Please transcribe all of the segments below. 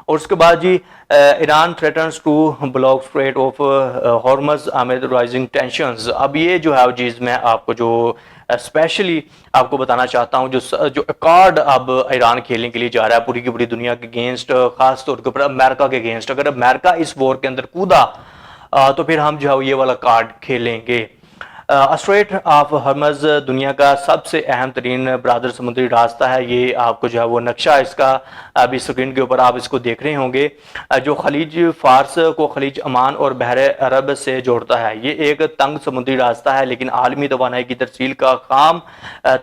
اور اس کے بعد جی Iran threatens to block strait of Hormuz amid rising tensions. اب یہ جو ہے وہ چیز میں آپ کو جو اسپیشلی آپ کو بتانا چاہتا ہوں، جو کارڈ اب ایران کھیلنے کے لیے جا رہا ہے پوری کی پوری دنیا کے اگینسٹ، خاص طور کے اوپر امریکہ کے اگینسٹ. اگر امریکہ اس وار کے اندر کودا تو پھر ہم جو ہے یہ والا کارڈ کھیلیں گے. اسٹریٹ آف ہرمز دنیا کا سب سے اہم ترین برادر سمندری راستہ ہے. یہ آپ کو جو ہے وہ نقشہ اس کا ابھی اسکرین کے اوپر آپ اس کو دیکھ رہے ہوں گے، جو خلیج فارس کو خلیج عمان اور بحر عرب سے جوڑتا ہے. یہ ایک تنگ سمندری راستہ ہے لیکن عالمی توانائی کی ترسیل کا خام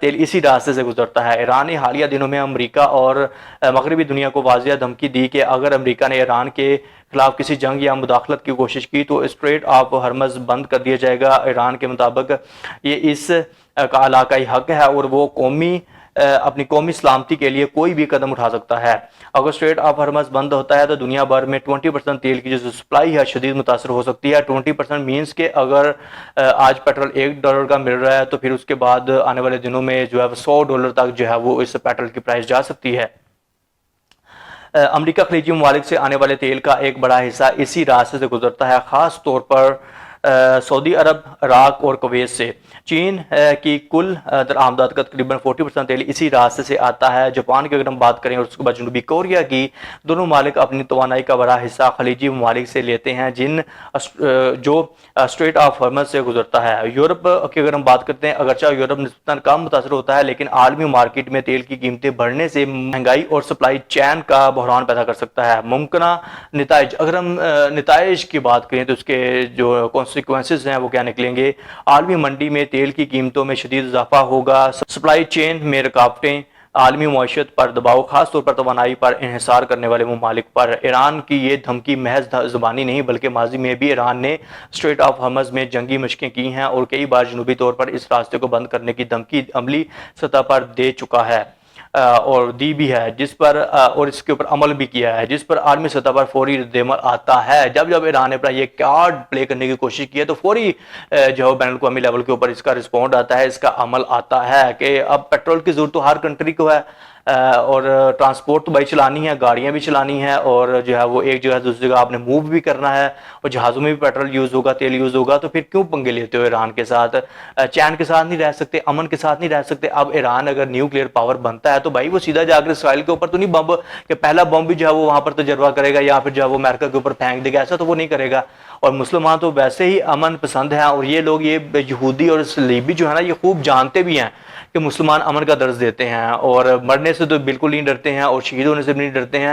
تیل اسی راستے سے گزرتا ہے. ایران نے حالیہ دنوں میں امریکہ اور مغربی دنیا کو واضح دھمکی دی کہ اگر امریکہ نے ایران کے خلاف کسی جنگ یا مداخلت کی کوشش کی تو اسٹریٹ آف ہرمز بند کر دیا جائے گا. ایران کے مطابق یہ اس کا علاقائی حق ہے اور وہ اپنی قومی سلامتی کے لیے کوئی بھی قدم اٹھا سکتا ہے. اگر اسٹریٹ آف ہرمز بند ہوتا ہے تو دنیا بھر میں 20% تیل کی جو سپلائی ہے شدید متاثر ہو سکتی ہے. 20% مینس کہ اگر آج پیٹرول $1 کا مل رہا ہے تو پھر اس کے بعد آنے والے دنوں میں جو ہے $100 تک جو ہے وہ اس پیٹرول کی پرائس جا سکتی ہے. امریکہ خلیجی ممالک سے آنے والے تیل کا ایک بڑا حصہ اسی راستے سے گزرتا ہے، خاص طور پر سعودی عرب، عراق اور کویت سے. چین کی کل درآمدات کا تقریباً 40% تیل اسی راستے سے آتا ہے. جاپان کی اگر ہم بات کریں اور اس کے بعد جنوبی کوریا کی، دونوں ممالک اپنی توانائی کا بڑا حصہ خلیجی ممالک سے لیتے ہیں جو اسٹریٹ آف ہرمز سے گزرتا ہے. یورپ کی اگر ہم بات کرتے ہیں، اگرچہ یورپ نسبتاً کم متاثر ہوتا ہے لیکن عالمی مارکیٹ میں تیل کی قیمتیں بڑھنے سے مہنگائی اور سپلائی چین کا بحران پیدا کر سکتا ہے. ممکنہ نتائج، اگر ہم نتائج کی بات کریں تو اس کے جو کانسیکوینسز ہیں وہ کیا نکلیں گے. عالمی منڈی میں تیل کی قیمتوں میں شدید اضافہ ہوگا، سپلائی چین میں رکاوٹیں، عالمی معیشت پر دباؤ، خاص طور پر توانائی پر انحصار کرنے والے ممالک پر. ایران کی یہ دھمکی محض زبانی نہیں بلکہ ماضی میں بھی ایران نے اسٹریٹ آف ہرمز میں جنگی مشقیں کی ہیں اور کئی بار جنوبی طور پر اس راستے کو بند کرنے کی دھمکی عملی سطح پر دے چکا ہے اور دی بھی ہے، جس پر اور اس کے اوپر عمل بھی کیا ہے، جس پر عالمی سطح پر فوری رد عمل آتا ہے. جب ایران نے اپنا یہ کارڈ پلے کرنے کی کوشش کی ہے تو فوری جو ہے بین الاقوامی لیول کے اوپر اس کا رسپونڈ آتا ہے، اس کا عمل آتا ہے کہ اب پیٹرول کی ضرورت تو ہر کنٹری کو ہے اور ٹرانسپورٹ تو بھائی چلانی ہے، گاڑیاں بھی چلانی ہیں اور جو ہے وہ ایک جگہ دوسری جگہ آپ نے موو بھی کرنا ہے اور جہازوں میں بھی پیٹرول یوز ہوگا، تیل یوز ہوگا. تو پھر کیوں پنگے لیتے ہو ایران کے ساتھ؟ چین کے ساتھ نہیں رہ سکتے، امن کے ساتھ نہیں رہ سکتے. اب ایران اگر نیوکلیئر پاور بنتا ہے تو بھائی وہ سیدھا جا کر اسرائیل کے اوپر تو نہیں بم کہ پہلا بم بھی جو ہے وہ وہاں پر تجربہ کرے گا یا پھر جو ہے وہ امریکہ کے اوپر پھینک دے گا، ایسا تو وہ نہیں کرے گا. اور مسلمان تو ویسے ہی امن پسند ہیں اور یہ لوگ، یہ یہودی اور صلیبی جو ہے نا، یہ خوب جانتے بھی ہیں کہ مسلمان امن کا درس دیتے ہیں اور مرنے سے تو بالکل نہیں ڈرتے ہیں اور شہید ہونے سے بھی نہیں ڈرتے ہیں.